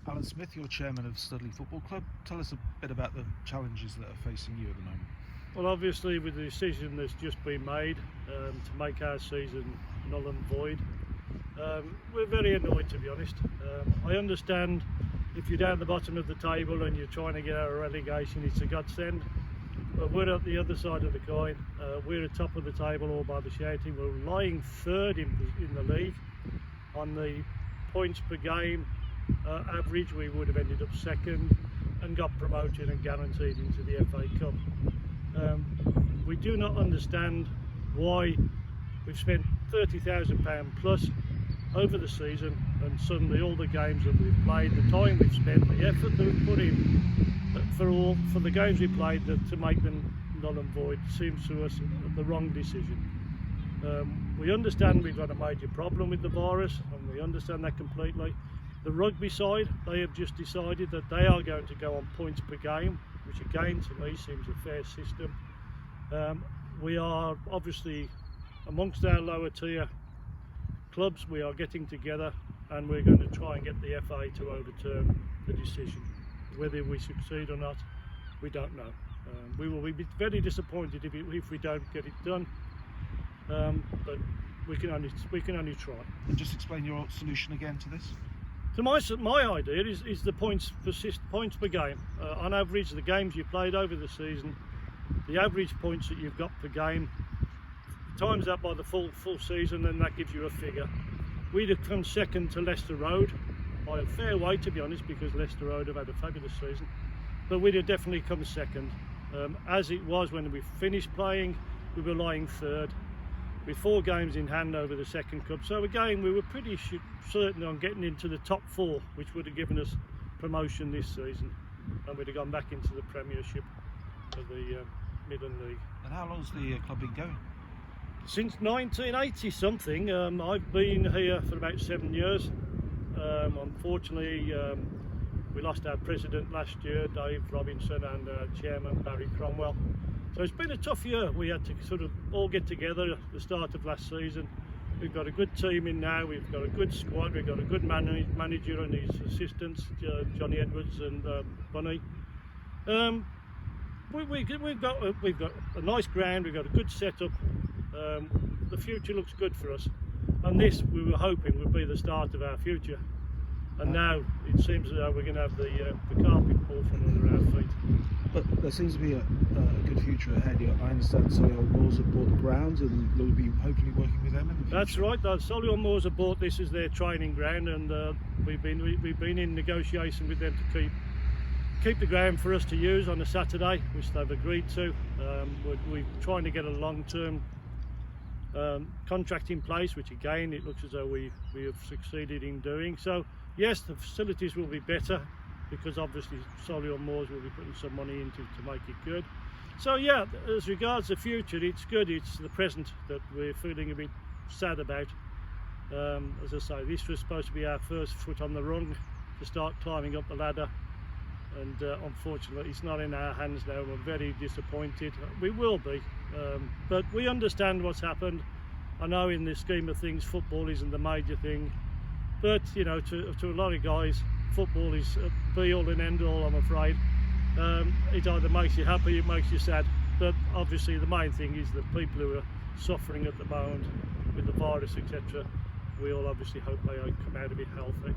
Alan Smith, you're chairman of Studley Football Club. Tell us a bit about the challenges that are facing you at the moment. Well, obviously with the decision that's just been made to make our season null and void, we're very annoyed, to be honest. I understand if you're down the bottom of the table and you're trying to get out of relegation, it's a godsend. But we're at the other side of the coin. We're at top of the table all by the shouting. We're lying third in the league. On the points per game average, we would have ended up second and got promoted and guaranteed into the FA Cup. We do not understand why we've spent £30,000 plus over the season, and suddenly all the games that we've played, the time we've spent, the effort that we've put in for the games we played, to make them null and void seems to us the wrong decision. We understand we've got a major problem with the virus, and we understand that completely. The rugby side, they have just decided that they are going to go on points per game, which again to me seems a fair system. We are obviously amongst our lower tier clubs, we are getting together and we're going to try and get the FA to overturn the decision. Whether we succeed or not, we don't know. We will be very disappointed if we don't get it done, but we can only try. And just explain your solution again to this. So my idea is the points per game. On average, the games you played over the season, the average points that you've got per game, times that by the full season, and that gives you a figure. We'd have come second to Leicester Road by a fair way, to be honest, because Leicester Road have had a fabulous season, but we'd have definitely come second. As it was when we finished playing, we were lying third with 4 games in hand over the second cup. So again, we were pretty certain on getting into the top 4, which would have given us promotion this season, and we'd have gone back into the Premiership of the Midland League. And how long's the club been going? Since 1980 something. I've been here for about 7 years. Unfortunately, we lost our president last year, Dave Robinson, and our chairman, Barry Cromwell. So it's been a tough year. We had to sort of all get together at the start of last season. We've got a good team in now, we've got a good squad, we've got a good manager and his assistants, Johnny Edwards and Bunny. We've got a nice ground, we've got a good setup. The future looks good for us, and this we were hoping would be the start of our future. And now it seems as though we're going to have the carpet pulled from under our feet. But there seems to be a good future ahead. I understand Solihull Moors have bought the grounds, and you'll be hopefully working with them in the future. That's right. Solihull Moors have bought this as their training ground, and we've been in negotiation with them to keep the ground for us to use on a Saturday, which they've agreed to. We're trying to get a long-term contract in place, which again it looks as though we have succeeded in doing. So yes, the facilities will be better, because obviously Solihull Moors will be putting some money into to make it good. So yeah, as regards the future, it's good. It's the present that we're feeling a bit sad about. As I say, this was supposed to be our first foot on the rung to start climbing up the ladder, and unfortunately it's not in our hands now. We're very disappointed. We will be, but we understand what's happened. I know in the scheme of things football isn't the major thing, but you know, to a lot of guys, football is be all and end all, I'm afraid. It either makes you happy, it makes you sad, but obviously the main thing is the people who are suffering at the moment with the virus, etc. We all obviously hope they come out of it healthy.